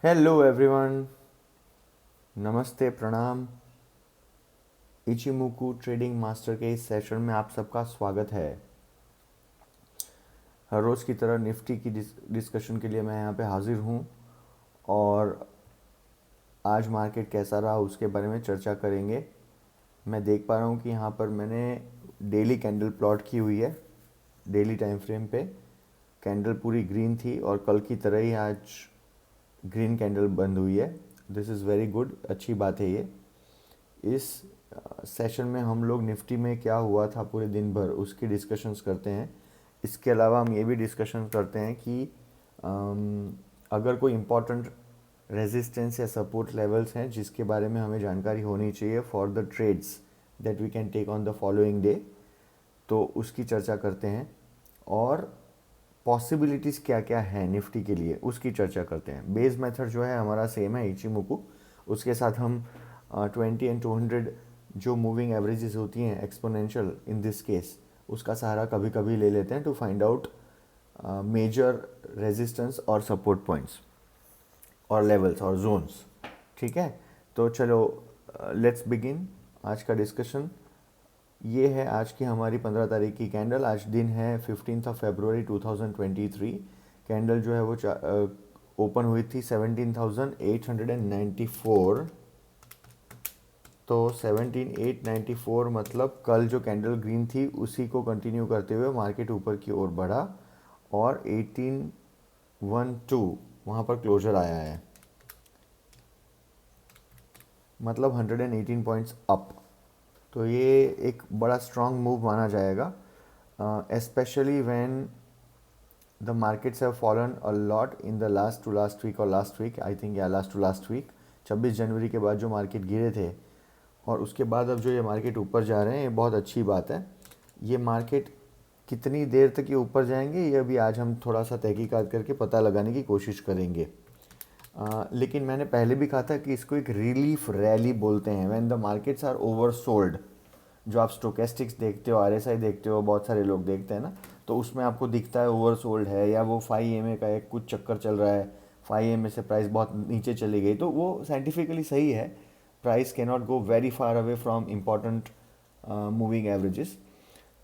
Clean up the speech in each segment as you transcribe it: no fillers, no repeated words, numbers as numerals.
Hello everyone, नमस्ते, प्रणाम। इचिमुकु trading master के इस सेशन में आप सबका स्वागत है। हर रोज़ की तरह निफ्टी की डिस्कशन के लिए मैं यहाँ पे हाजिर हूँ और आज मार्केट कैसा रहा उसके बारे में चर्चा करेंगे। मैं देख पा रहा हूँ कि यहाँ पर मैंने डेली कैंडल प्लॉट की हुई है। डेली टाइम फ्रेम पे कैंडल पूरी ग्रीन थी और कल की तरह ही आज ग्रीन कैंडल बंद हुई है। दिस इज़ वेरी गुड, अच्छी बात है ये। इस सेशन में हम लोग निफ्टी में क्या हुआ था पूरे दिन भर उसकी डिस्कशंस करते हैं। इसके अलावा हम ये भी डिस्कशन करते हैं कि अगर कोई इम्पोर्टेंट रेजिस्टेंस या सपोर्ट लेवल्स हैं जिसके बारे में हमें जानकारी होनी चाहिए for the trades that we can take on the following day, तो उसकी चर्चा करते हैं। और पॉसिबिलिटीज़ क्या क्या हैं निफ्टी के लिए उसकी चर्चा करते हैं। बेस मेथड जो है हमारा सेम है, इचिमुकु। उसके साथ हम 20 एंड 200 जो मूविंग एवरेजेस होती हैं एक्सपोनेंशियल इन दिस केस, उसका सहारा कभी कभी ले लेते हैं to find out major resistance और सपोर्ट पॉइंट्स और लेवल्स और जोन्स। ठीक है, तो चलो लेट्स बिगिन आज का डिस्कशन। ये है आज की हमारी 15 तारीख की कैंडल। आज दिन है 15 फरवरी 2023। कैंडल जो है वो ओपन हुई थी 17,894। तो 17,894 मतलब कल जो कैंडल ग्रीन थी उसी को कंटिन्यू करते हुए मार्केट ऊपर की ओर बढ़ा और 1812 वहाँ पर क्लोजर आया है, मतलब 118 पॉइंट्स अप। तो ये एक बड़ा स्ट्रॉन्ग मूव माना जाएगा, especially when the markets have fallen a lot in the last to last week or last week, I think, या last to last week। 26 जनवरी के बाद जो मार्केट गिरे थे और उसके बाद अब जो ये मार्केट ऊपर जा रहे हैं, ये बहुत अच्छी बात है। ये मार्केट कितनी देर तक ये ऊपर जाएंगे ये अभी आज हम थोड़ा सा तहकीकात करके पता लगाने की कोशिश करेंगे। लेकिन मैंने पहले भी कहा था कि इसको एक रिलीफ रैली बोलते हैं, when the markets are oversold. जो आप स्टोकेस्टिक्स देखते हो, आरएसआई देखते हो, बहुत सारे लोग देखते हैं ना, तो उसमें आपको दिखता है ओवर सोल्ड है, या वो 5 EMA का एक कुछ चक्कर चल रहा है, 5 EMA से प्राइस बहुत नीचे चली गई, तो वो साइंटिफिकली सही है। Price can not go very far away from important moving averages.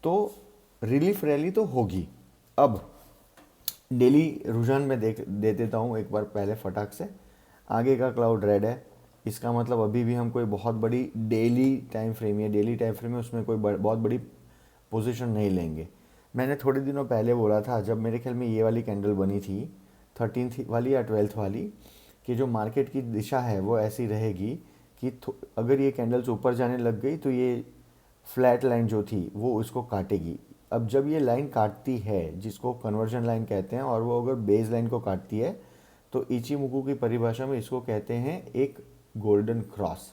तो रिलीफ रैली तो होगी। अब डेली रुझान में दे देता हूँ एक बार पहले फटाक से। आगे का क्लाउड रेड है, इसका मतलब अभी भी हम कोई बहुत बड़ी डेली टाइम फ्रेम या डेली टाइम फ्रेम है उसमें कोई बहुत बड़ी पोजीशन नहीं लेंगे। मैंने थोड़े दिनों पहले बोला था, जब मेरे ख्याल में ये वाली कैंडल बनी थी 13th वाली या 12th वाली, कि जो मार्केट की दिशा है वो ऐसी रहेगी कि अगर ये कैंडल्स ऊपर जाने लग गई तो ये फ्लैट लाइन जो थी वो इसको काटेगी। अब जब ये लाइन काटती है, जिसको कन्वर्जन लाइन कहते हैं, और वो अगर बेस लाइन को काटती है तो इचिमुकु की परिभाषा में इसको कहते हैं एक गोल्डन क्रॉस।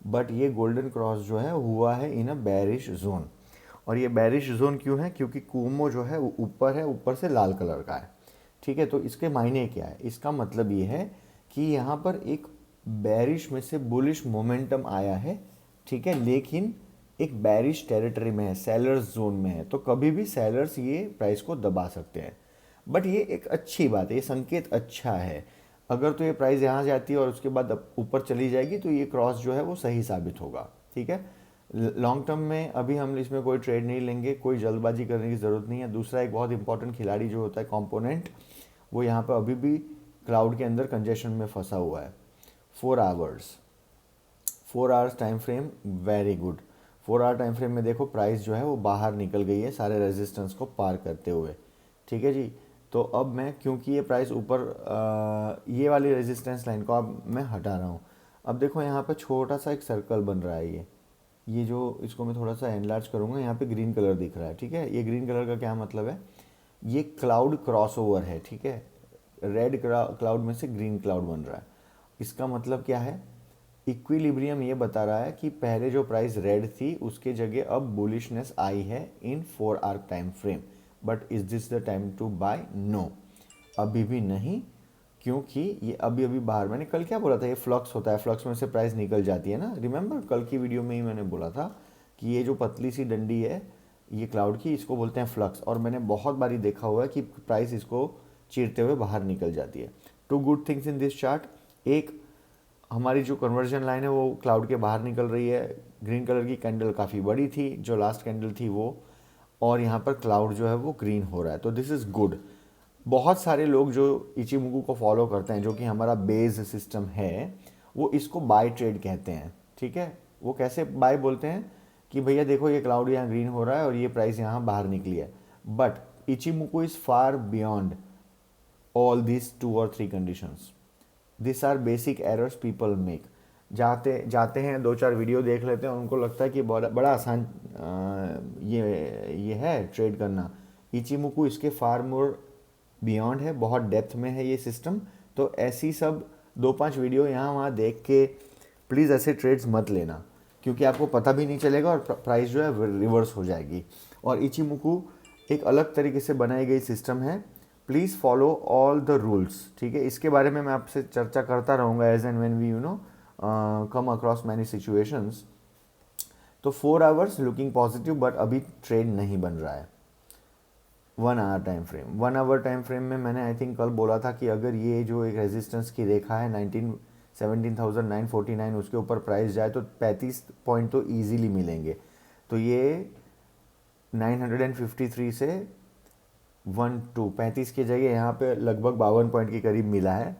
बट ये गोल्डन क्रॉस जो है हुआ है इन अ बेरिश जोन। और ये बेरिश जोन क्यों है? क्योंकि कुमो जो है ऊपर है, ऊपर से लाल कलर का है। ठीक है, तो इसके मायने क्या है? इसका मतलब ये है कि यहाँ पर एक बेरिश में से बुलिश मोमेंटम आया है। ठीक है, लेकिन एक बेरिश टेरिटरी में है, सेलर्स जोन में है, तो कभी भी सेलर्स ये प्राइस को दबा सकते हैं। बट ये एक अच्छी बात है, ये संकेत अच्छा है। अगर तो ये प्राइस यहाँ जाती है और उसके बाद ऊपर चली जाएगी तो ये क्रॉस जो है वो सही साबित होगा। ठीक है, लॉन्ग टर्म में अभी हम इसमें कोई ट्रेड नहीं लेंगे, कोई जल्दबाजी करने की ज़रूरत नहीं है। दूसरा एक बहुत इंपॉर्टेंट खिलाड़ी जो होता है कंपोनेंट, वो यहाँ पर अभी भी क्लाउड के अंदर कंजेशन में फंसा हुआ है। 4 hours, 4 hours time frame, very good. 4 hour time frame में देखो प्राइस जो है वो बाहर निकल गई है सारे रेजिस्टेंस को पार करते हुए। ठीक है जी, तो अब मैं, क्योंकि ये प्राइस ऊपर ये वाली रेजिस्टेंस लाइन को अब मैं हटा रहा हूँ। अब देखो यहाँ पे छोटा सा एक सर्कल बन रहा है, ये जो इसको मैं थोड़ा सा एनलार्ज करूँगा, यहाँ पे ग्रीन कलर दिख रहा है। ठीक है, ये ग्रीन कलर का क्या मतलब है? ये क्लाउड क्रॉसओवर है। ठीक है, रेड क्लाउड में से ग्रीन क्लाउड बन रहा है। इसका मतलब क्या है? इक्विलिब्रियम ये बता रहा है कि पहले जो प्राइस रेड थी उसके जगह अब बुलिशनेस आई है in 4 hour time frame. But is this the time to buy? No, अभी भी नहीं, क्योंकि ये अभी अभी बाहर, मैंने कल क्या बोला था, ये फ्लक्स होता है, फ्लक्स में से प्राइस निकल जाती है ना। रिमेंबर, कल की वीडियो में ही मैंने बोला था कि ये जो पतली सी डंडी है ये क्लाउड की, इसको बोलते हैं फ्लक्स। और मैंने बहुत बारी देखा हुआ है कि प्राइस इसको चीरते हुए बाहर निकल जाती है। Two good things in this chart, एक हमारी जो कन्वर्जन लाइन है वो क्लाउड के बाहर निकल रही है, ग्रीन कलर की कैंडल काफ़ी बड़ी थी जो लास्ट कैंडल थी वो, और यहाँ पर क्लाउड जो है वो ग्रीन हो रहा है, तो दिस इज़ गुड। बहुत सारे लोग जो इचिमुकू को फॉलो करते हैं, जो कि हमारा बेस सिस्टम है, वो इसको बाय ट्रेड कहते हैं, ठीक है। वो कैसे बाय बोलते हैं कि भैया देखो ये क्लाउड यहाँ ग्रीन हो रहा है और ये प्राइस यहाँ बाहर निकली है, but Ichimoku is far beyond all these 2 or 3 conditions. These are basic errors people make. जाते जाते हैं 2-4 वीडियो देख लेते हैं, उनको लगता है कि बड़ा बड़ा आसान ये है ट्रेड करना। इचिमुकू इसके फार मोर बियॉन्ड है, बहुत डेप्थ में है ये सिस्टम। तो ऐसी सब 2-5 वीडियो यहाँ वहाँ देख के प्लीज़ ऐसे ट्रेड्स मत लेना, क्योंकि आपको पता भी नहीं चलेगा और प्राइस जो है रिवर्स हो जाएगी। और इचिमुकू एक अलग तरीके से बनाई गई सिस्टम है, please follow all the rules, ठीक है। इसके बारे में मैं आपसे चर्चा करता रहूँगा as and when we come across many situations. तो 4 आवर्स लुकिंग पॉजिटिव, बट अभी ट्रेड नहीं बन रहा है। 1 hour time frame, 1 hour time frame में मैंने आई थिंक कल बोला था कि अगर ये जो एक रेजिस्टेंस की रेखा है 17,949 उसके ऊपर प्राइस जाए तो 35 पॉइंट तो ईजीली मिलेंगे। तो ये 953 से 35 की जगह यहाँ पे लगभग 52 पॉइंट के करीब मिला है,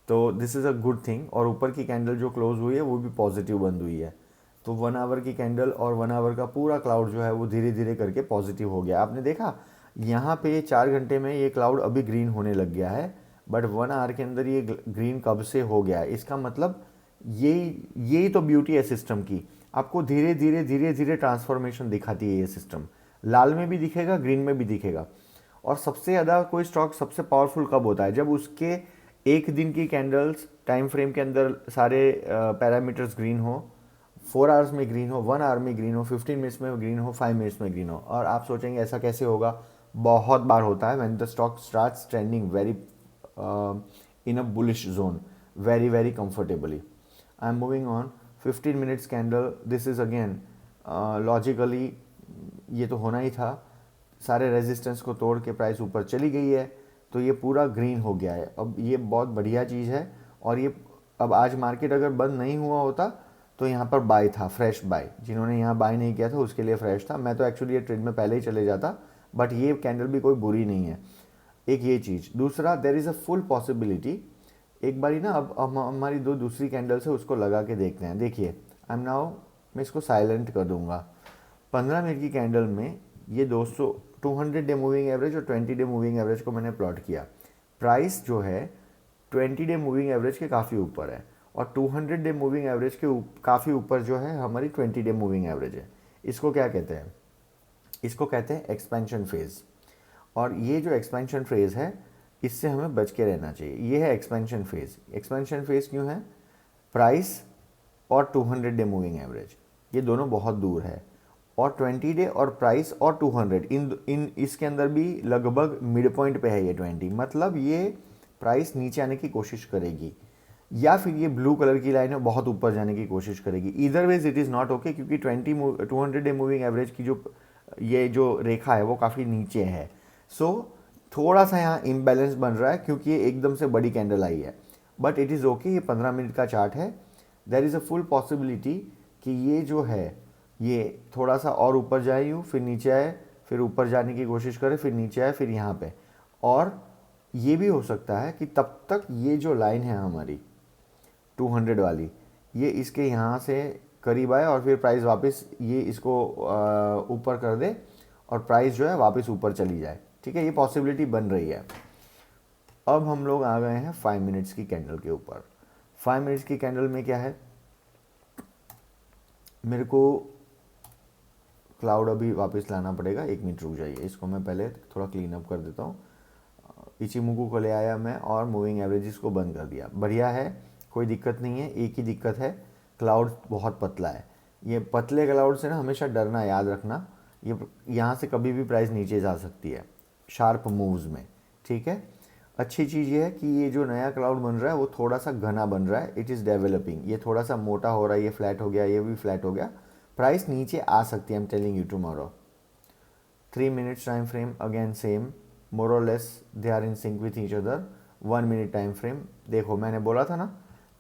तो this is a good thing. और ऊपर की कैंडल जो क्लोज हुई है वो भी पॉजिटिव बंद हुई है। तो 1 आवर की कैंडल और 1 आवर का पूरा क्लाउड जो है वो धीरे धीरे करके पॉजिटिव हो गया। आपने देखा यहाँ पे 4 घंटे में ये क्लाउड अभी ग्रीन होने लग गया है, बट 1 आवर के अंदर ये ग्रीन कब से हो गया है। इसका मतलब यही तो ब्यूटी है सिस्टम की, आपको धीरे धीरे ट्रांसफॉर्मेशन दिखाती है ये सिस्टम। लाल में भी दिखेगा, ग्रीन में भी दिखेगा। और सबसे ज़्यादा कोई स्टॉक सबसे पावरफुल कब होता है, जब उसके एक दिन की कैंडल्स टाइम फ्रेम के अंदर सारे पैरामीटर्स ग्रीन हो, 4 आवर्स में ग्रीन हो, 1 आवर में ग्रीन हो, 15 मिनट्स में ग्रीन हो, 5 मिनट्स में ग्रीन हो। और आप सोचेंगे ऐसा कैसे होगा, बहुत बार होता है when the stock starts trending very in a bullish zone very comfortably. I am moving on 15 minutes candle, this is again logically ये तो होना ही था, सारे रेजिस्टेंस को तोड़ के प्राइस ऊपर चली गई है, तो ये पूरा ग्रीन हो गया है। अब ये बहुत बढ़िया चीज़ है। और ये अब आज मार्केट अगर बंद नहीं हुआ होता तो यहाँ पर बाय था, फ्रेश बाय। जिन्होंने यहाँ बाय नहीं किया था उसके लिए फ्रेश था। मैं तो एक्चुअली ये ट्रेड में पहले ही चले जाता, बट ये कैंडल भी कोई बुरी नहीं है। एक ये चीज़, दूसरा there is a full possibility, एक बारी ना अब हमारी दूसरी कैंडल्स है उसको लगा के देखते हैं। देखिए आई एम नाउ, मैं इसको साइलेंट कर दूंगा। 15 मिनट की कैंडल में ये 200 डे मूविंग एवरेज और 20 डे मूविंग एवरेज को मैंने प्लॉट किया। प्राइस जो है 20 डे मूविंग एवरेज के काफ़ी ऊपर है, और 200 डे मूविंग एवरेज के काफ़ी ऊपर जो है हमारी 20 डे मूविंग एवरेज है। इसको क्या कहते हैं, इसको कहते हैं एक्सपेंशन फेज़। और ये जो एक्सपेंशन फेज़ है इससे हमें बच के रहना चाहिए। ये है एक्सपेंशन फेज़। एक्सपेंशन फेज़ क्यों है, प्राइस और 200 डे मूविंग एवरेज ये दोनों बहुत दूर है, और 20 डे और प्राइस और 200 इन इसके अंदर भी लगभग मिड पॉइंट पे है ये 20। मतलब ये प्राइस नीचे आने की कोशिश करेगी, या फिर ये ब्लू कलर की लाइन है बहुत ऊपर जाने की कोशिश करेगी। इधर ways it is not okay, क्योंकि 200 डे मूविंग एवरेज की ये जो रेखा है वो काफ़ी नीचे है। सो थोड़ा सा यहाँ इम्बैलेंस बन रहा है क्योंकि ये एकदम से बड़ी कैंडल आई है, बट इट इज़ ओके। ये 15 मिनट का चार्ट है। There is a full possibility कि ये जो है ये थोड़ा सा और ऊपर जाए, यूँ फिर नीचे आए, फिर ऊपर जाने की कोशिश करे, फिर नीचे आए, फिर यहाँ पे। और ये भी हो सकता है कि तब तक ये जो लाइन है हमारी 200 वाली, ये इसके यहाँ से करीब आए और फिर प्राइस वापस ये इसको ऊपर कर दे और प्राइस जो है वापस ऊपर चली जाए, ठीक है। ये पॉसिबिलिटी बन रही है। अब हम लोग आ गए हैं 5 मिनट्स की कैंडल के ऊपर। 5 मिनट्स की कैंडल में क्या है, मेरे को क्लाउड अभी वापस लाना पड़ेगा। 1 मिनट रुक जाइए, इसको मैं पहले थोड़ा क्लीन अप कर देता हूँ। इचिमुकू को ले आया मैं और मूविंग एवरेजेस को बंद कर दिया। बढ़िया है, कोई दिक्कत नहीं है। एक ही दिक्कत है, क्लाउड बहुत पतला है। ये पतले क्लाउड से ना हमेशा डरना, याद रखना। ये यहाँ से कभी भी प्राइस नीचे जा सकती है शार्प मूव्स में, ठीक है। अच्छी चीज़ ये है कि ये जो नया क्लाउड बन रहा है वो थोड़ा सा घना बन रहा है, इट इज़ डेवलपिंग। ये थोड़ा सा मोटा हो रहा है, ये फ्लैट हो गया, ये भी फ्लैट हो गया। प्राइस नीचे आ सकती है, I am telling you tomorrow. 3 minutes time frame again same, more और less they are in sync with each other. 1 minute time frame, देखो मैंने बोला था ना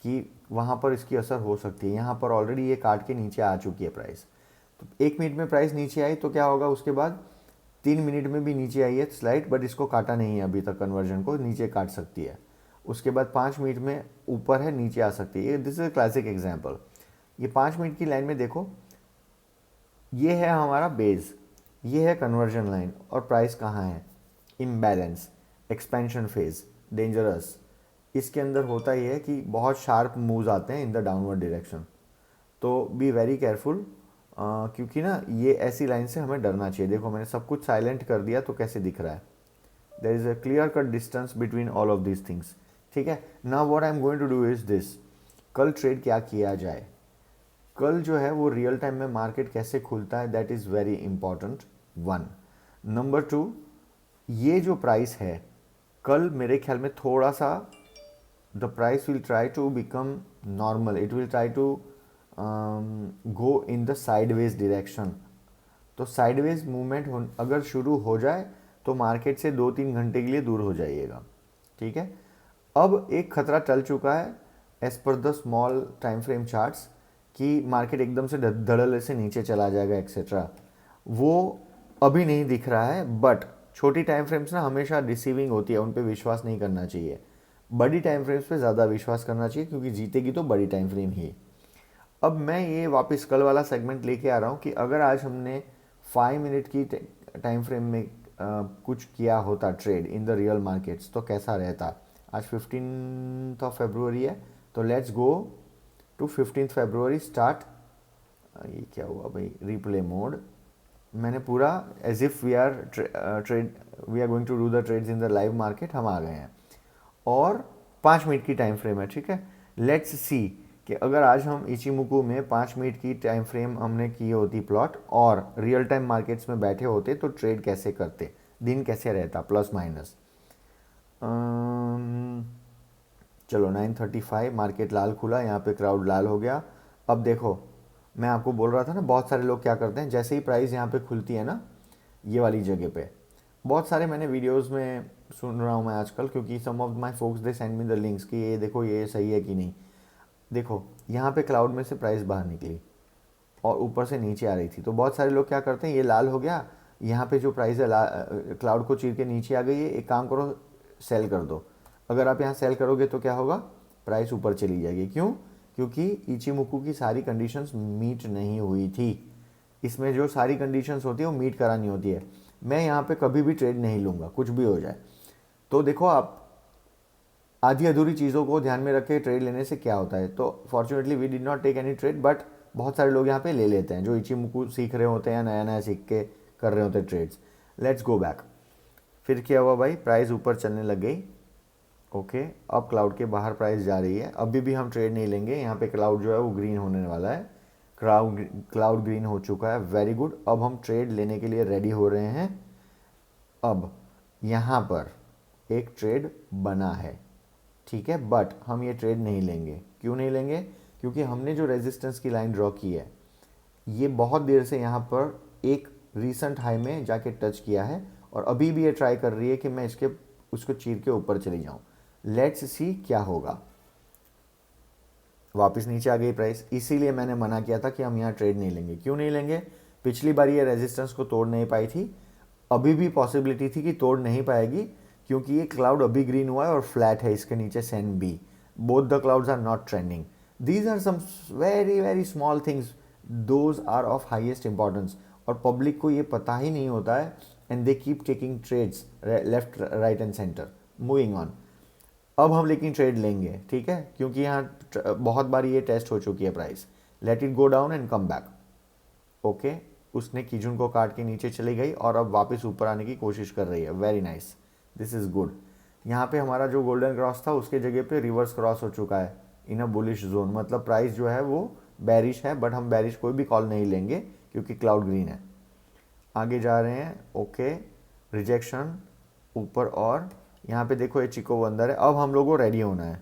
कि वहाँ पर इसकी असर हो सकती है। यहाँ पर ऑलरेडी ये काट के नीचे आ चुकी है प्राइस, तो 1 मिनट में प्राइस नीचे आई तो क्या होगा, उसके बाद 3 मिनट में भी नीचे आई है स्लाइड, बट इसको काटा नहीं है अभी तक, कन्वर्जन को नीचे काट सकती है। उसके बाद 5 मिनट में ऊपर है, नीचे आ सकती है। This is a classic example. ये 5 मिनट की लाइन में देखो, ये है हमारा बेस, ये है कन्वर्जन लाइन, और प्राइस कहाँ है, इम्बैलेंस, एक्सपेंशन फेज, डेंजरस। इसके अंदर होता ही है कि बहुत शार्प मूव्स आते हैं इन द डाउनवर्ड डायरेक्शन, तो बी वेरी केयरफुल, क्योंकि ना ये ऐसी लाइन से हमें डरना चाहिए। देखो मैंने सब कुछ साइलेंट कर दिया तो कैसे दिख रहा है, there is a clear cut distance between all of these things. ठीक है, now what I am going to do is this, कल ट्रेड क्या किया जाए। कल जो है वो रियल टाइम में मार्केट कैसे खुलता है, that is very important, 1। Number 2, ये जो प्राइस है कल मेरे ख्याल में थोड़ा सा the price will try to become normal, it will try to go in the sideways direction। तो साइडवेज मूवमेंट अगर शुरू हो जाए तो मार्केट से 2-3 घंटे के लिए दूर हो जाइएगा। ठीक है, अब एक खतरा टल चुका है as per the small time frame charts कि मार्केट एकदम से धड़ल्ले से नीचे चला जाएगा एक्सेट्रा, वो अभी नहीं दिख रहा है। बट छोटी टाइम फ्रेम्स ना हमेशा डिसीविंग होती है, उन पर विश्वास नहीं करना चाहिए। बड़ी टाइम फ्रेम्स पे ज़्यादा विश्वास करना चाहिए, क्योंकि जीतेगी तो बड़ी टाइम फ्रेम ही। अब मैं ये वापस कल वाला सेगमेंट लेके आ रहा हूँ कि अगर आज हमने 5 मिनट की टाइम फ्रेम में कुछ किया होता trade in the real markets तो कैसा रहता। आज 15 फरवरी है, तो लेट्स गो टू 15 फरवरी स्टार्ट। ये क्या हुआ भाई, रिप्ले मोड। मैंने पूरा as if we are going to do the trades in the live market, हम आ गए हैं और 5 मिनट की टाइम फ्रेम है। ठीक है, लेट्स सी कि अगर आज हम इचिमुकू में 5 मिनट की टाइम फ्रेम हमने की होती प्लॉट और रियल टाइम मार्केट्स में बैठे होते तो ट्रेड कैसे करते, दिन कैसे रहता, प्लस माइनस। चलो 9:35 मार्केट लाल खुला, यहाँ पे क्राउड लाल हो गया। अब देखो मैं आपको बोल रहा था ना, बहुत सारे लोग क्या करते हैं, जैसे ही प्राइस यहाँ पे खुलती है ना ये वाली जगह पे, बहुत सारे मैंने वीडियोस में सुन रहा हूँ मैं आजकल, क्योंकि some of my folks they send me the links कि ये देखो ये सही है कि नहीं। देखो यहाँ पे क्लाउड में से प्राइस बाहर निकली और ऊपर से नीचे आ रही थी, तो बहुत सारे लोग क्या करते हैं, ये लाल हो गया, यहाँ पे जो प्राइस है क्लाउड को चीर के नीचे आ गई है, एक काम करो सेल कर दो। अगर आप यहाँ सेल करोगे तो क्या होगा, प्राइस ऊपर चली जाएगी। क्यों, क्योंकि इचिमुकू की सारी कंडीशंस मीट नहीं हुई थी। इसमें जो सारी कंडीशंस होती है वो मीट करानी होती है। मैं यहाँ पे कभी भी ट्रेड नहीं लूँगा, कुछ भी हो जाए। तो देखो आप आधी अधूरी चीज़ों को ध्यान में रख के ट्रेड लेने से क्या होता है। तो fortunately we did not take any trade, but बहुत सारे लोग यहाँ पे ले लेते हैं जो इचिमुकू सीख रहे होते हैं या नया नया सीख के कर रहे होते हैं ट्रेड्स। Let's go back. फिर क्या हुआ भाई, प्राइस ऊपर चलने लग गई। ओके, अब क्लाउड के बाहर प्राइस जा रही है, अभी भी हम ट्रेड नहीं लेंगे। यहाँ पे क्लाउड जो है वो ग्रीन होने वाला है, क्लाउड ग्रीन हो चुका है, वेरी गुड। अब हम ट्रेड लेने के लिए रेडी हो रहे हैं। अब यहाँ पर एक ट्रेड बना है, ठीक है, बट हम ये ट्रेड नहीं लेंगे। क्यों नहीं लेंगे, क्योंकि हमने जो रेजिस्टेंस की लाइन ड्रॉ की है ये बहुत देर से यहाँ पर एक रीसेंट हाई में जाके टच किया है और अभी भी ये ट्राई कर रही है कि मैं उसको चीर के ऊपर चली जाऊँ। लेट्स सी क्या होगा। वापस नीचे आ गई प्राइस, इसीलिए मैंने मना किया था कि हम यहाँ ट्रेड नहीं लेंगे। क्यों नहीं लेंगे, पिछली बार ये रेजिस्टेंस को तोड़ नहीं पाई थी, अभी भी पॉसिबिलिटी थी कि तोड़ नहीं पाएगी, क्योंकि ये क्लाउड अभी ग्रीन हुआ है और फ्लैट है इसके नीचे sen B. Both the clouds are not trending, these are some very very small things, those are of highest importance. और पब्लिक को ये पता ही नहीं होता है, and they keep taking trades left right and centre. Moving on, अब हम लेकिन ट्रेड लेंगे, ठीक है, क्योंकि यहाँ बहुत बार ये टेस्ट हो चुकी है price. Let it go down and come back. Okay, उसने कीजुन को काट के नीचे चली गई और अब वापस ऊपर आने की कोशिश कर रही है, very nice, this is good. यहाँ पे हमारा जो गोल्डन क्रॉस था उसके जगह पे रिवर्स क्रॉस हो चुका है इन अ बुलिश जोन, मतलब प्राइस जो है वो बैरिश है, बट हम बैरिश कोई भी कॉल नहीं लेंगे क्योंकि क्लाउड ग्रीन है। आगे जा रहे हैं, ओके, रिजेक्शन ऊपर, और यहाँ पे देखो ये चिको वो अंदर है। अब हम लोगों को रेडी होना है,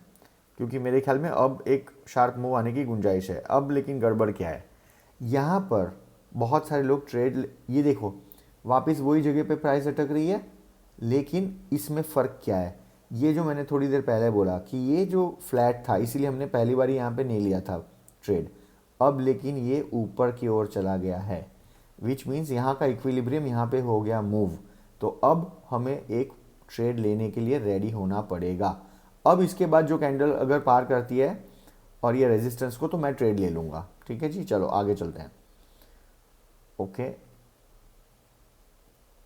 क्योंकि मेरे ख्याल में अब एक शार्प मूव आने की गुंजाइश है। अब लेकिन गड़बड़ क्या है, यहाँ पर बहुत सारे लोग ट्रेड, ये देखो वापस वही जगह पे प्राइस अटक रही है, लेकिन इसमें फ़र्क क्या है, ये जो मैंने थोड़ी देर पहले बोला कि ये जो फ्लैट था इसीलिए हमने पहली बार यहाँ पे नहीं लिया था ट्रेड, अब लेकिन ये ऊपर की ओर चला गया है, विच मीन्स यहाँ का इक्विलिब्रियम यहाँ पे हो गया मूव। तो अब हमें एक ट्रेड लेने के लिए रेडी होना पड़ेगा। अब इसके बाद जो कैंडल अगर पार करती है और ये रेजिस्टेंस को, तो मैं ट्रेड ले लूँगा। ठीक है जी, चलो आगे चलते हैं। ओके,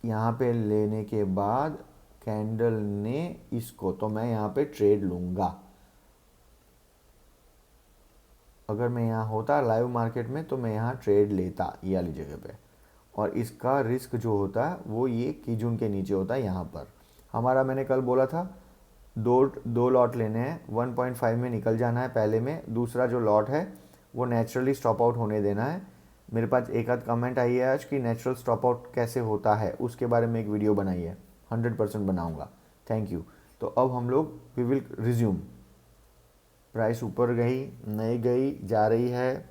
यहाँ पे लेने के बाद कैंडल ने इसको, तो मैं यहाँ पे ट्रेड लूँगा। अगर मैं यहाँ होता लाइव मार्केट में तो मैं यहाँ ट्रेड लेता ये वाली जगह पे, और इसका रिस्क जो होता है वो ये कीजून के नीचे होता है। यहाँ पर हमारा, मैंने कल बोला था दो लॉट लेने हैं, 1.5 में निकल जाना है पहले में, दूसरा जो लॉट है वो नेचुरली स्टॉप आउट होने देना है। मेरे पास एक आध कमेंट आई है आज कि नेचुरल स्टॉप आउट कैसे होता है, उसके बारे में एक वीडियो बनाई है, 100% बनाऊंगा। Thank you. तो अब हम लोग वी विल रिज्यूम। प्राइस ऊपर गई नहीं गई, जा रही है,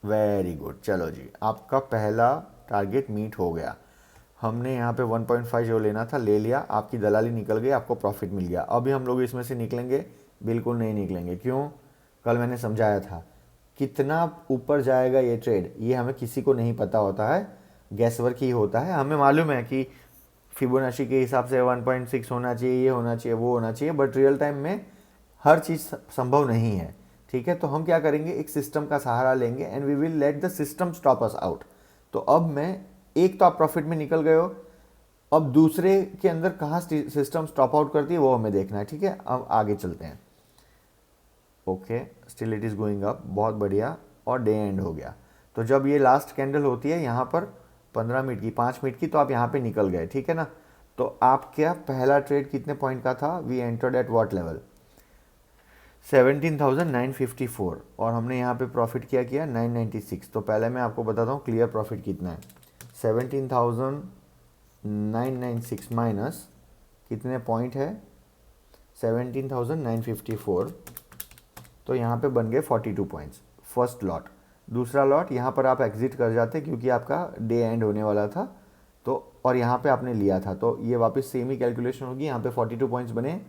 वेरी गुड। चलो जी, आपका पहला टारगेट मीट हो गया। हमने यहाँ पे 1.5 जो लेना था ले लिया, आपकी दलाली निकल गई, आपको प्रॉफिट मिल गया। अभी हम लोग इसमें से निकलेंगे? बिल्कुल नहीं निकलेंगे। क्यों? कल मैंने समझाया था कितना ऊपर जाएगा ये ट्रेड, ये हमें किसी को नहीं पता होता है, गैसवर्क ही होता है। हमें मालूम है कि फिबोनाची के हिसाब से 1.6 होना चाहिए, ये होना चाहिए, वो होना चाहिए, बट रियल टाइम में हर चीज़ संभव नहीं है। ठीक है, तो हम क्या करेंगे, एक सिस्टम का सहारा लेंगे and we will let the system stop us out. तो अब मैं, एक तो आप प्रॉफिट में निकल गए हो, अब दूसरे के अंदर कहाँ सिस्टम स्टॉप आउट करती है वो हमें देखना है। ठीक है, अब आगे चलते हैं। Okay, still it is going up, बहुत बढ़िया, और डे एंड हो गया। तो जब ये लास्ट कैंडल होती है यहाँ पर 15 मिनट की, 5 मिनट की, तो आप यहाँ पे निकल गए। ठीक है ना, तो आपका पहला ट्रेड कितने पॉइंट का था? We entered at what level? 17,954, और हमने यहाँ पे प्रॉफिट किया 996। तो पहले मैं आपको बताता हूँ क्लियर प्रॉफिट कितना है। 17,996 माइनस कितने पॉइंट है? 17,954, तो यहाँ पे बन गए 42 पॉइंट्स फर्स्ट लॉट। दूसरा लॉट यहाँ पर आप एग्जिट कर जाते क्योंकि आपका डे एंड होने वाला था, तो और यहाँ पे आपने लिया था, तो ये वापस सेम ही कैलकुलेशन होगी। यहाँ पे 42 पॉइंट्स बने,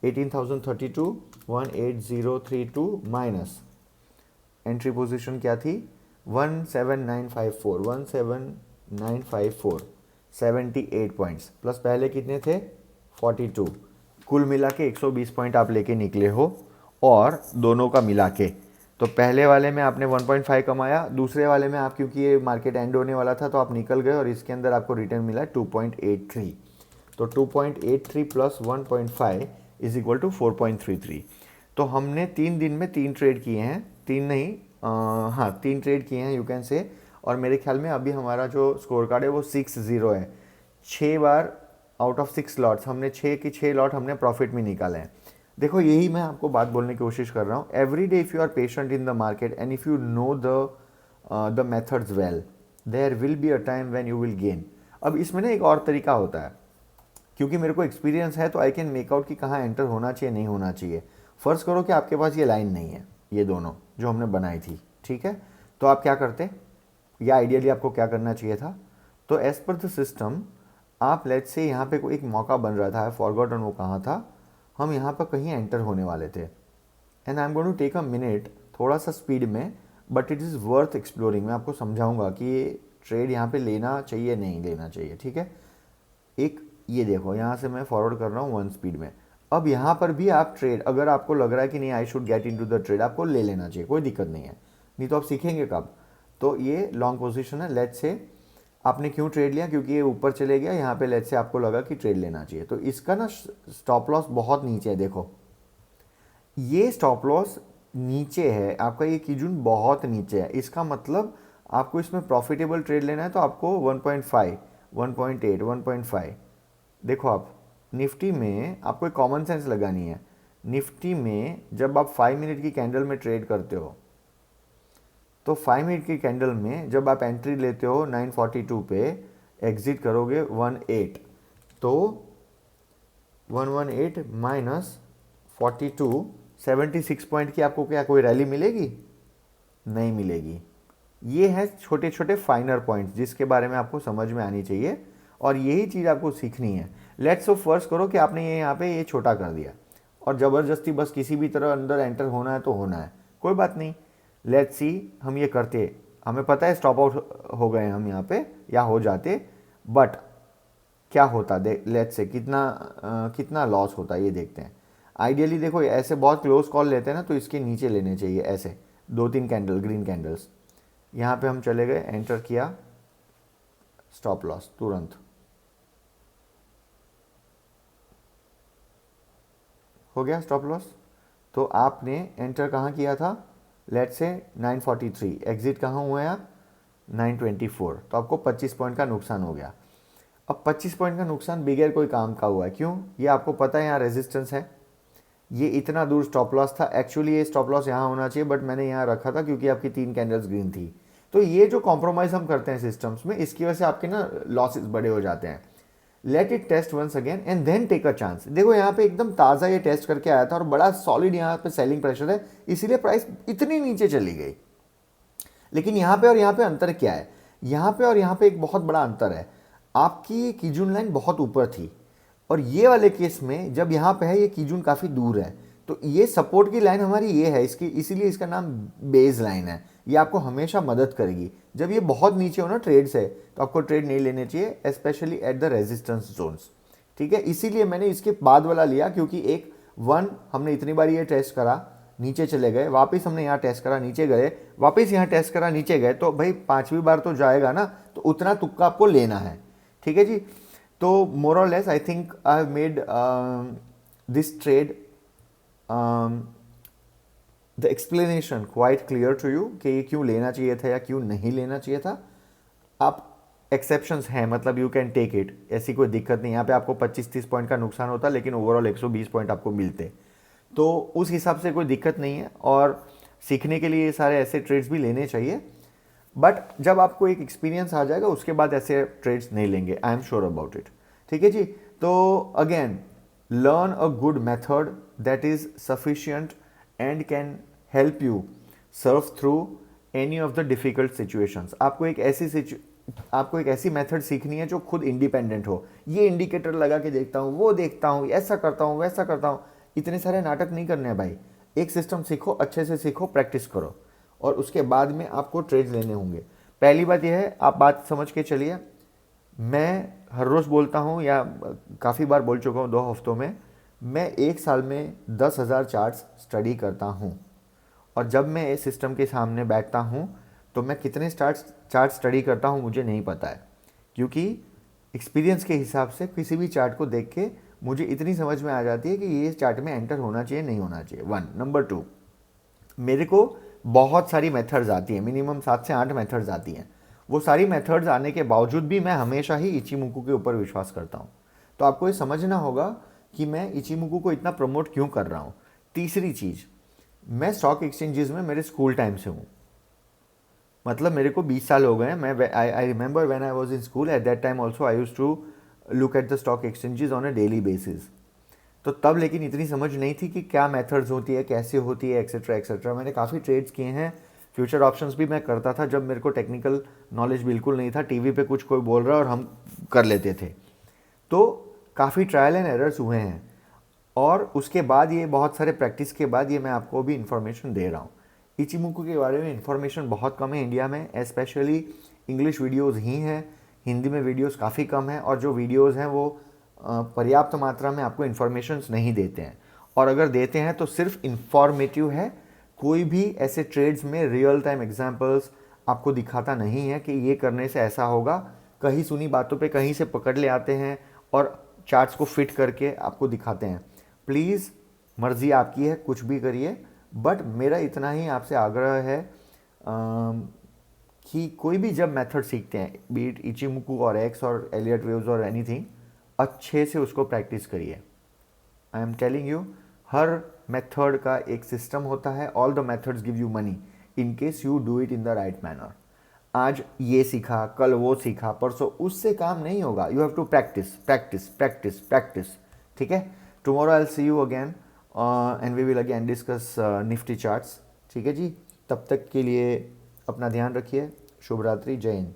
18,032, 18032 माइनस एंट्री पोजीशन क्या थी? 17954, 17954, 78 पॉइंट्स प्लस पहले कितने थे? 42। कुल मिला के 120 पॉइंट आप लेके निकले हो, और दोनों का मिला के। तो पहले वाले में आपने 1.5 कमाया, दूसरे वाले में आप, क्योंकि ये मार्केट एंड होने वाला था तो आप निकल गए, और इसके अंदर आपको रिटर्न मिला 2.83। तो 2.83 प्लस 1.5 इज इक्वल टू 4.33। तो हमने 3 दिन में 3 ट्रेड किए हैं, 3 नहीं, हाँ 3 ट्रेड किए हैं यू कैन से। और मेरे ख्याल में अभी हमारा जो स्कोर कार्ड है वो 6-0 है। 6 बार आउट ऑफ 6 लॉट्स हमने 6 की 6 लॉट हमने प्रॉफिट में निकाले हैं। देखो, यही मैं आपको बात बोलने की कोशिश कर रहा हूँ। Every day if you are patient in the market and if you know the methods well, there will be a time when you will gain. अब इसमें ना एक और तरीका होता है, क्योंकि मेरे को एक्सपीरियंस है तो आई कैन मेक आउट कि कहाँ एंटर होना चाहिए नहीं होना चाहिए। फ़र्ज़ करो कि आपके पास ये लाइन नहीं है, ये दोनों जो हमने बनाई थी, ठीक है, तो आप क्या करते, या आइडियली आपको क्या करना चाहिए था? तो एज़ पर द सिस्टम आप लेट्स से यहाँ पे कोई एक मौका बन रहा था, फॉरगॉटन वो कहाँ था, हम यहाँ पर कहीं एंटर होने वाले थे, and I am going to take a minute, थोड़ा सा स्पीड में, but it is worth exploring. मैं आपको समझाऊंगा कि ये ट्रेड यहाँ पे लेना चाहिए नहीं लेना चाहिए। ठीक है, एक ये देखो, यहाँ से मैं फॉरवर्ड कर रहा हूँ 1 स्पीड में। अब यहाँ पर भी आप ट्रेड, अगर आपको लग रहा है कि नहीं I should get into the trade, आपको ले लेना चाहिए, कोई दिक्कत नहीं है, नहीं तो आप सीखेंगे कब? तो ये लॉन्ग पोजीशन है, लेट्स से आपने क्यों ट्रेड लिया? क्योंकि ये ऊपर चले गया, यहाँ पे लेट्स से आपको लगा कि ट्रेड लेना चाहिए, तो इसका ना स्टॉप लॉस बहुत नीचे है। देखो, ये स्टॉप लॉस नीचे है, आपका ये कीजून बहुत नीचे है, इसका मतलब आपको इसमें प्रॉफिटेबल ट्रेड लेना है तो आपको 1.5, 1.8, 1.5। देखो, आप निफ्टी में आपको एक कॉमन सेंस लगानी है। निफ्टी में जब आप 5 मिनट की कैंडल में ट्रेड करते हो, तो 5 मिनट की कैंडल में जब आप एंट्री लेते हो 942 पे, एग्जिट करोगे 18, तो 118 माइनस 42, 76 पॉइंट की आपको क्या कोई रैली मिलेगी? नहीं मिलेगी। ये है छोटे छोटे फाइनर पॉइंट्स जिसके बारे में आपको समझ में आनी चाहिए, और यही चीज़ आपको सीखनी है। लेट्स सो फर्स्ट करो कि आपने ये यहाँ पे ये छोटा कर दिया और ज़बरदस्ती बस किसी भी तरह अंदर एंटर होना है तो होना है, कोई बात नहीं। लेट्स सी हम ये करते, हमें पता है स्टॉप आउट हो गए हम यहाँ पे या हो जाते, बट क्या होता दे, लेट्स से कितना लॉस होता है ये देखते हैं। आइडियली देखो ऐसे बहुत क्लोज कॉल लेते हैं ना, तो इसके नीचे लेने चाहिए ऐसे 2-3 कैंडल, ग्रीन कैंडल्स। यहाँ पे हम चले गए, एंटर किया, स्टॉप लॉस तुरंत हो गया स्टॉप लॉस। तो आपने एंटर कहाँ किया था, लेट्स से 943, एग्जिट कहाँ हुए आप 924, तो आपको 25 पॉइंट का नुकसान हो गया। अब 25 पॉइंट का नुकसान बिगैर कोई काम का हुआ है, क्यों, ये आपको पता है यहाँ रेजिस्टेंस है, ये इतना दूर स्टॉप लॉस था। एक्चुअली ये स्टॉप लॉस यहाँ होना चाहिए, बट मैंने यहाँ रखा था क्योंकि आपकी 3 कैंडल्स ग्रीन थी। तो ये जो कॉम्प्रोमाइज़ हम करते हैं सिस्टम्स में, इसकी वजह से आपके ना लॉसेस बड़े हो जाते हैं। Let it test once again and then take a chance. देखो यहाँ पे एकदम ताज़ा ये टेस्ट करके आया था और बड़ा सॉलिड यहाँ पे सेलिंग प्रेशर है, इसीलिए प्राइस इतनी नीचे चली गई। लेकिन यहाँ पे और यहाँ पे अंतर क्या है, यहाँ पे और यहाँ पे एक बहुत बड़ा अंतर है। आपकी कीजून लाइन बहुत ऊपर थी और ये वाले केस में जब यहाँ पे है ये कीजून काफ़ी दूर है, तो ये सपोर्ट की लाइन हमारी ये है, इसकी इसीलिए इसका नाम बेस लाइन है। ये आपको हमेशा मदद करेगी। जब ये बहुत नीचे हो ना ट्रेड से, तो आपको ट्रेड नहीं लेने चाहिए, specially at the resistance zones, ठीक है। इसीलिए मैंने इसके बाद वाला लिया, क्योंकि एक वन हमने इतनी बार ये टेस्ट करा, नीचे चले गए, वापस हमने यहाँ टेस्ट करा, नीचे गए, वापस यहाँ टेस्ट करा, नीचे गए, तो भाई 5वीं बार तो जाएगा ना, तो उतना तुक्का आपको लेना है, ठीक है जी। तो मोर और less I think I have made this trade the explanation quite clear to you कि ये क्यों लेना चाहिए था या क्यों नहीं लेना चाहिए था। आप एक्सेप्शंस हैं, मतलब यू कैन टेक इट, ऐसी कोई दिक्कत नहीं। यहाँ पे आपको 25-30 पॉइंट का नुकसान होता, लेकिन ओवरऑल 120 पॉइंट आपको मिलते, तो उस हिसाब से कोई दिक्कत नहीं है। और सीखने के लिए ये सारे ऐसे ट्रेड्स भी लेने चाहिए, बट जब आपको एक एक्सपीरियंस आ जाएगा उसके बाद ऐसे ट्रेड्स नहीं लेंगे, I am sure about it, ठीक है जी। तो again, learn a good method that is sufficient and can help you serve through any of the difficult situations. आपको एक ऐसी मेथड सीखनी है जो खुद इंडिपेंडेंट हो। ये इंडिकेटर लगा के देखता हूँ, वो देखता हूँ, ऐसा करता हूँ, वैसा करता हूँ, इतने सारे नाटक नहीं करने हैं भाई। एक सिस्टम सीखो, अच्छे से सीखो, प्रैक्टिस करो, और उसके बाद में आपको ट्रेड्स लेने होंगे। पहली बात यह है, आप बात समझ के चलिए, मैं हर रोज़ बोलता हूँ या काफ़ी बार बोल चुका हूँ 2 हफ्तों में, मैं 1 साल में 10,000 चार्ट्स स्टडी करता हूँ। और जब मैं इस सिस्टम के सामने बैठता हूँ तो मैं कितने चार्ट स्टडी करता हूँ मुझे नहीं पता है, क्योंकि एक्सपीरियंस के हिसाब से किसी भी चार्ट को देख के मुझे इतनी समझ में आ जाती है कि ये चार्ट में एंटर होना चाहिए, नहीं होना चाहिए, 1। नंबर 2, मेरे को बहुत सारी मेथड्स आती हैं, मिनिमम 7 से 8 मेथड्स आती हैं। वो सारी मेथड्स आने के बावजूद भी मैं हमेशा ही इचिमुकु के ऊपर विश्वास करता हूँ। तो आपको ये समझना होगा कि मैं इचिमुकु को इतना प्रमोट क्यों कर रहा हूँ। तीसरी चीज़, मैं स्टॉक एक्सचेंजेस में मेरे स्कूल टाइम से हूँ, मतलब मेरे को 20 साल हो गए हैं। मैं I remember when I was in school, at that time also I used to look at the stock exchanges on a daily basis. तो तब लेकिन इतनी समझ नहीं थी कि क्या मेथड्स होती है, कैसे होती है, एक्सेट्रा एक्सेट्रा। मैंने काफ़ी ट्रेड्स किए हैं, फ्यूचर ऑप्शंस भी मैं करता था जब मेरे को टेक्निकल नॉलेज बिल्कुल नहीं था। टीवी पे कुछ कोई बोल रहा है और हम कर लेते थे। तो काफ़ी ट्रायल एंड एरर्स हुए हैं, और उसके बाद ये बहुत सारे प्रैक्टिस के बाद ये मैं आपको भी इन्फॉर्मेशन दे रहा हूँ। इचिमुकु के बारे में इन्फॉर्मेशन बहुत कम है इंडिया में, स्पेशली इंग्लिश वीडियोज़ ही हैं, हिंदी में वीडियोज़ काफ़ी कम है, और जो वीडियोज़ हैं वो पर्याप्त मात्रा में आपको इन्फॉर्मेशंस नहीं देते हैं, और अगर देते हैं तो सिर्फ इंफॉर्मेटिव है। कोई भी ऐसे ट्रेड्स में रियल टाइम एग्जांपल्स आपको दिखाता नहीं है कि ये करने से ऐसा होगा। कहीं सुनी बातों पे कहीं से पकड़ ले आते हैं और चार्ट्स को फिट करके आपको दिखाते हैं। प्लीज़, मर्ज़ी आपकी है, कुछ भी करिए, बट मेरा इतना ही आपसे आग्रह है कि कोई भी जब मेथड सीखते हैं, बीट इचिमुकु और एक्स और एलियट वेव्स और एनीथिंग, अच्छे से उसको प्रैक्टिस करिए। आई am telling you, her method का एक सिस्टम होता है। All the methods give you money in case you do it in the right manner. आज ये सीखा, कल वो सीखा, परसों, उससे काम नहीं होगा। You have to practice practice practice practice, ठीक है। Tomorrow I will see you again and we will again discuss Nifty charts, ठीक है जी। तब तक के लिए अपना ध्यान रखिए। शुभ रात्रि, जय हिंद।